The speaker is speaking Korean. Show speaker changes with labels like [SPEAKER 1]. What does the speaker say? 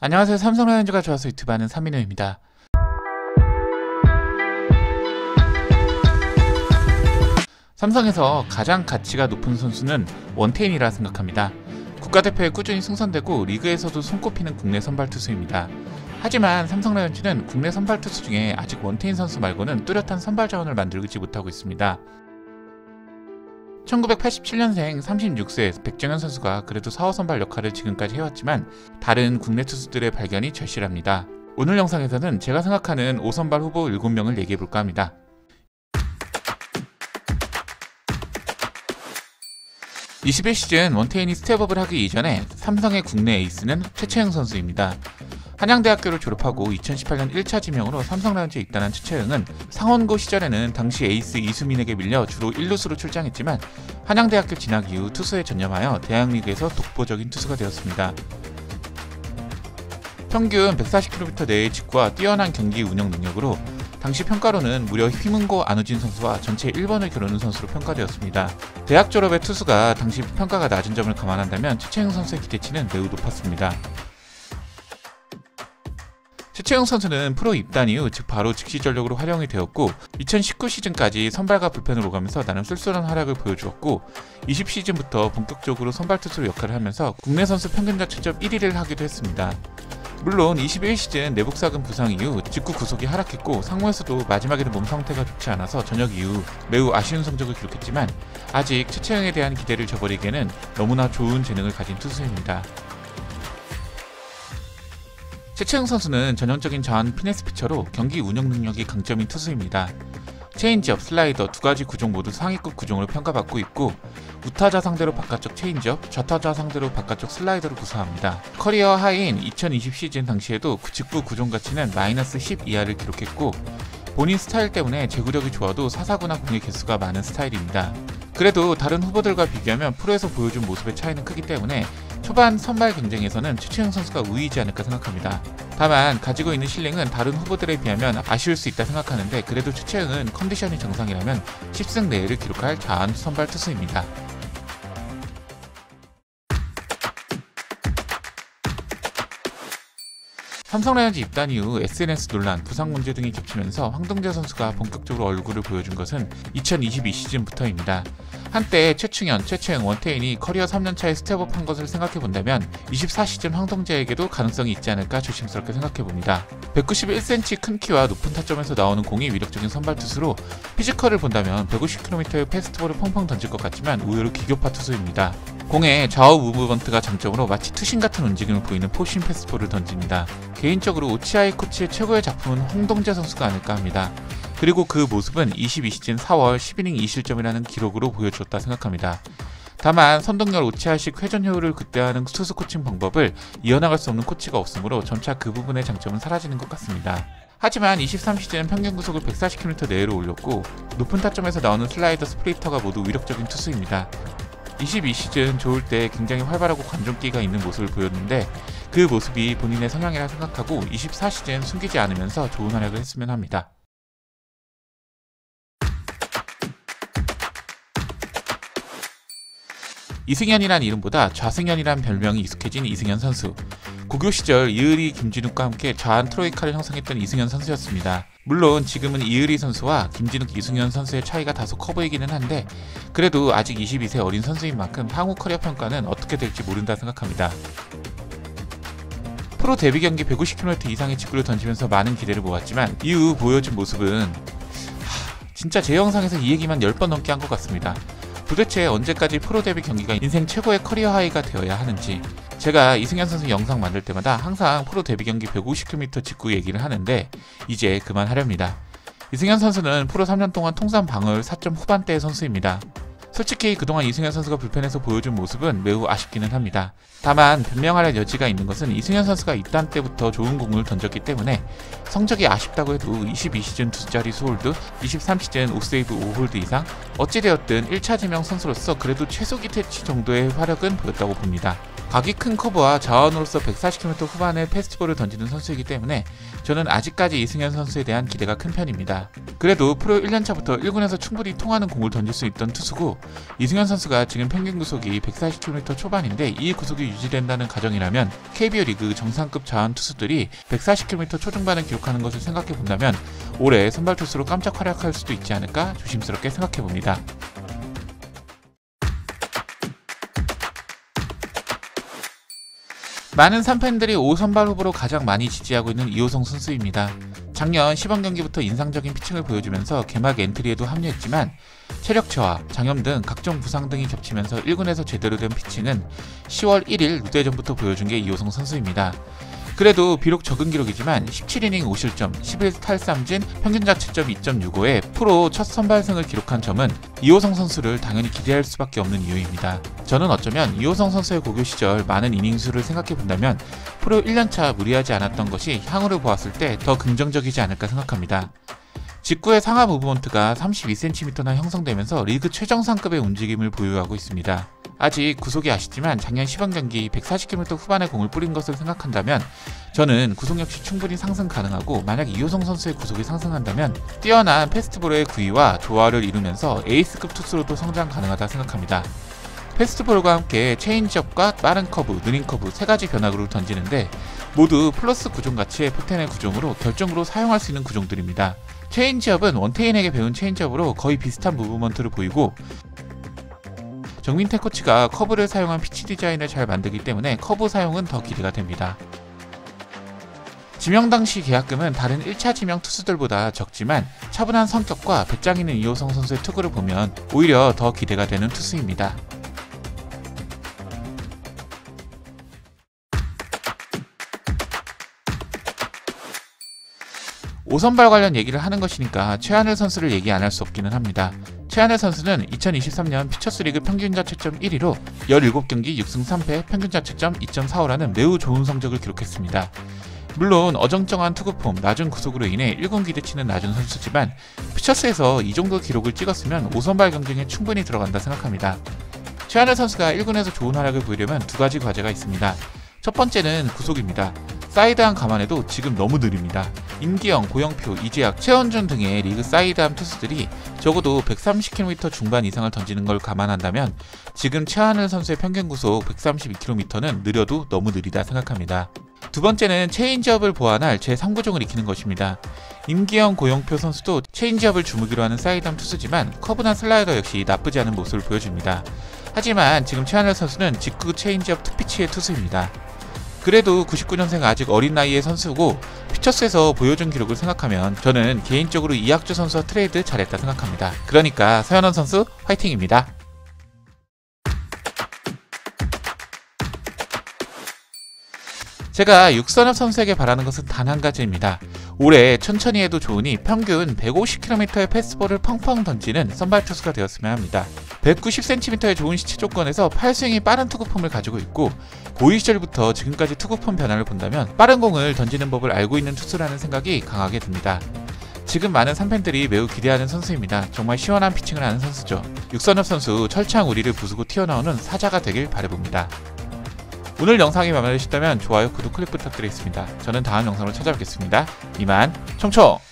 [SPEAKER 1] 안녕하세요. 삼성 라이온즈가 좋아서 유튜브 하는 삼민호입니다. 삼성에서 가장 가치가 높은 선수는 원태인이라 생각합니다. 국가대표에 꾸준히 승선되고 리그에서도 손꼽히는 국내 선발 투수입니다. 하지만 삼성 라이온즈는 국내 선발 투수 중에 아직 원태인 선수 말고는 뚜렷한 선발 자원을 만들지 못하고 있습니다. 1987년생 36세 백정현 선수가 그래도 4호 선발 역할을 지금까지 해왔지만 다른 국내 투수들의 발견이 절실합니다. 오늘 영상에서는 제가 생각하는 5선발 후보 7명을 얘기해볼까 합니다. 21시즌 원태인이 스텝업을 하기 이전에 삼성의 국내 에이스는 최채영 선수입니다. 한양대학교를 졸업하고 2018년 1차 지명으로 삼성 라이온즈에 입단한 최채영은 상원고 시절에는 당시 에이스 이수민에게 밀려 주로 1루수로 출장했지만 한양대학교 진학 이후 투수에 전념하여 대학리그에서 독보적인 투수가 되었습니다. 평균 140km 내의 직구와 뛰어난 경기 운영 능력으로 당시 평가로는 무려 휘문고 안우진 선수와 전체 1번을 겨루는 선수로 평가되었습니다. 대학 졸업의 투수가 당시 평가가 낮은 점을 감안한다면 최채영 선수의 기대치는 매우 높았습니다. 최채영 선수는 프로 입단 이후 바로 즉시 전력으로 활용이 되었고 2019 시즌까지 선발과 불펜을 오가면서 나름 쏠쏠한 활약을 보여주었고 20 시즌부터 본격적으로 선발 투수로 역할을 하면서 국내 선수 평균 자책점 1위를 하기도 했습니다. 물론 21 시즌 내복사근 부상 이후 직구 구속이 하락했고 상무에서도 마지막에는 몸 상태가 좋지 않아서 전역 이후 매우 아쉬운 성적을 기록했지만 아직 최채영에 대한 기대를 저버리기에는 너무나 좋은 재능을 가진 투수입니다. 최채영 선수는 전형적인 좌완 피네스 피처로 경기 운영 능력이 강점인 투수입니다. 체인지업, 슬라이더 두 가지 구종 모두 상위급 구종으로 평가받고 있고 우타자 상대로 바깥쪽 체인지업, 좌타자 상대로 바깥쪽 슬라이더를 구사합니다. 커리어 하이인 2020 시즌 당시에도 직구 구종 가치는 마이너스 10 이하를 기록했고 본인 스타일 때문에 제구력이 좋아도 사사구나 공의 개수가 많은 스타일입니다. 그래도 다른 후보들과 비교하면 프로에서 보여준 모습의 차이는 크기 때문에 초반 선발 경쟁에서는 최채영 선수가 우위이지 않을까 생각합니다. 다만 가지고 있는 실력은 다른 후보들에 비하면 아쉬울 수 있다 생각하는데 그래도 최채영은 컨디션이 정상이라면 10승 내외를 기록할 좌완 선발 투수입니다. 삼성 라이온즈 입단 이후 SNS 논란, 부상 문제 등이 겹치면서 황동재 선수가 본격적으로 얼굴을 보여준 것은 2022 시즌부터입니다. 한때 최충현, 최채영, 원태인이 커리어 3년차에 스텝업한 것을 생각해본다면 24 시즌 황동재에게도 가능성이 있지 않을까 조심스럽게 생각해봅니다. 191cm 큰 키와 높은 타점에서 나오는 공이 위력적인 선발 투수로 피지컬을 본다면 150km의 패스트볼을 펑펑 던질 것 같지만 의외로 기교파 투수입니다. 공의 좌우 무브먼트가 장점으로 마치 투신 같은 움직임을 보이는 포신 패스트볼을 던집니다. 개인적으로 오치아이 코치의 최고의 작품은 황동재 선수가 아닐까 합니다. 그리고 그 모습은 22시즌 4월 10이닝 2실점이라는 기록으로 보여주었다 생각합니다. 다만 선동열 오치아식 회전 효율을 극대화하는 투수 코칭 방법을 이어나갈 수 없는 코치가 없으므로 점차 그 부분의 장점은 사라지는 것 같습니다. 하지만 23시즌 평균 구속을 140km 내외로 올렸고 높은 타점에서 나오는 슬라이더 스프리터가 모두 위력적인 투수입니다. 22시즌 좋을 때 굉장히 활발하고 관종기가 있는 모습을 보였는데 그 모습이 본인의 성향이라 생각하고 24시즌 숨기지 않으면서 좋은 활약을 했으면 합니다. 이승현이란 이름보다 좌승현이란 별명이 익숙해진 이승현 선수. 고교 시절 이의리, 김진욱과 함께 좌완 트로이카를 형성했던 이승현 선수였습니다. 물론 지금은 이의리 선수와 김진욱, 이승현 선수의 차이가 다소 커 보이기는 한데 그래도 아직 22세 어린 선수인 만큼 향후 커리어 평가는 어떻게 될지 모른다 생각합니다. 프로 데뷔 경기 150km 이상의 직구를 던지면서 많은 기대를 모았지만 이후 보여준 모습은 진짜 제 영상에서 이 얘기만 10번 넘게 한 것 같습니다. 도대체 언제까지 프로 데뷔 경기가 인생 최고의 커리어 하이가 되어야 하는지. 제가 이승현 선수 영상 만들 때마다 항상 프로 데뷔 경기 150km 직구 얘기를 하는데 이제 그만하렵니다. 이승현 선수는 프로 3년 동안 통산 방어율 4점 후반대의 선수입니다. 솔직히 그동안 이승현 선수가 불펜에서 보여준 모습은 매우 아쉽기는 합니다. 다만 변명할 여지가 있는 것은 이승현 선수가 입단 때부터 좋은 공을 던졌기 때문에 성적이 아쉽다고 해도 22시즌 2자릿수 홀드, 23시즌 5세이브 5홀드 이상 어찌되었든 1차 지명 선수로서 그래도 최소 기대치 정도의 활약은 보였다고 봅니다. 각이 큰 커브와 좌완으로서 140km 후반의 패스트볼을 던지는 선수이기 때문에 저는 아직까지 이승현 선수에 대한 기대가 큰 편입니다. 그래도 프로 1년차부터 1군에서 충분히 통하는 공을 던질 수 있던 투수고 이승현 선수가 지금 평균 구속이 140km 초반인데 이 구속이 유지된다는 가정이라면 KBO 리그 정상급 자원 투수들이 140km 초중반을 기록하는 것을 생각해 본다면 올해 선발 투수로 깜짝 활약할 수도 있지 않을까 조심스럽게 생각해 봅니다. 많은 삼팬들이 5선발 후보로 가장 많이 지지하고 있는 이호성 선수입니다. 작년 시범 경기부터 인상적인 피칭을 보여주면서 개막 엔트리에도 합류했지만 체력 저하, 장염 등 각종 부상 등이 겹치면서 1군에서 제대로 된 피칭은 10월 1일 롯데전부터 보여준 게 이호성 선수입니다. 그래도 비록 적은 기록이지만 17이닝 5실점, 11탈삼진, 평균 자책점 2.65에 프로 첫 선발승을 기록한 점은 이호성 선수를 당연히 기대할 수밖에 없는 이유입니다. 저는 어쩌면 이호성 선수의 고교 시절 많은 이닝수를 생각해 본다면 프로 1년차 무리하지 않았던 것이 향후를 보았을 때 더 긍정적이지 않을까 생각합니다. 직구의 상하 무브먼트가 32cm나 형성되면서 리그 최정상급의 움직임을 보유하고 있습니다. 아직 구속이 아쉽지만 작년 시범 경기 140km 후반에 공을 뿌린 것을 생각한다면 저는 구속 역시 충분히 상승 가능하고 만약 이호성 선수의 구속이 상승한다면 뛰어난 패스트볼의 구위와 조화를 이루면서 에이스급 투수로도 성장 가능하다 생각합니다. 패스트볼과 함께 체인지업과 빠른 커브, 느린 커브 세 가지 변화구를 던지는데 모두 플러스 구종 가치의 포텐의 구종으로 결정으로 사용할 수 있는 구종들입니다. 체인지업은 원태인에게 배운 체인지업으로 거의 비슷한 무브먼트를 보이고 정민태 코치가 커브를 사용한 피치 디자인을 잘 만들기 때문에 커브 사용은 더 기대가 됩니다. 지명 당시 계약금은 다른 1차 지명 투수들보다 적지만 차분한 성격과 배짱 있는 이호성 선수의 투구를 보면 오히려 더 기대가 되는 투수입니다. 5선발 관련 얘기를 하는 것이니까 최하늘 선수를 얘기 안 할 수 없기는 합니다. 최하늘 선수는 2023년 피처스리그 평균 자책점 1위로 17경기 6승 3패 평균 자책점 2.45라는 매우 좋은 성적을 기록했습니다. 물론 어정쩡한 투구폼, 낮은 구속으로 인해 1군 기대치는 낮은 선수지만 피처스에서 이 정도 기록을 찍었으면 5선발 경쟁에 충분히 들어간다 생각합니다. 최하늘 선수가 1군에서 좋은 활약을 보이려면 두 가지 과제가 있습니다. 첫 번째는 구속입니다. 사이드암 감안해도 지금 너무 느립니다. 임기영, 고영표, 이재학, 최원준 등의 리그 사이드암 투수들이 적어도 130km 중반 이상을 던지는 걸 감안한다면 지금 최하늘 선수의 평균 구속 132km는 느려도 너무 느리다 생각합니다. 두 번째는 체인지업을 보완할 제3구종을 익히는 것입니다. 임기영, 고영표 선수도 체인지업을 주무기로 하는 사이드암 투수지만 커브나 슬라이더 역시 나쁘지 않은 모습을 보여줍니다. 하지만 지금 최하늘 선수는 직구 체인지업 투피치의 투수입니다. 그래도 99년생 아직 어린 나이의 선수고 피처스에서 보여준 기록을 생각하면 저는 개인적으로 이학주 선수와 트레이드 잘했다 생각합니다. 그러니까 서현원 선수 화이팅입니다. 제가 육선엽 선수에게 바라는 것은 단 한 가지입니다. 올해 천천히 해도 좋으니 평균 150km의 패스볼을 펑펑 던지는 선발 투수가 되었으면 합니다. 190cm의 좋은 시체 조건에서 팔스윙이 빠른 투구폼을 가지고 있고 고이 시절부터 지금까지 투구폼 변화를 본다면 빠른 공을 던지는 법을 알고 있는 투수라는 생각이 강하게 듭니다. 지금 많은 삼팬들이 매우 기대하는 선수입니다. 정말 시원한 피칭을 하는 선수죠. 육선엽 선수 철창 우리를 부수고 튀어나오는 사자가 되길 바라봅니다. 오늘 영상이 마음에 드셨다면 좋아요, 구독, 클릭 부탁드리겠습니다. 저는 다음 영상으로 찾아뵙겠습니다. 이만 총총!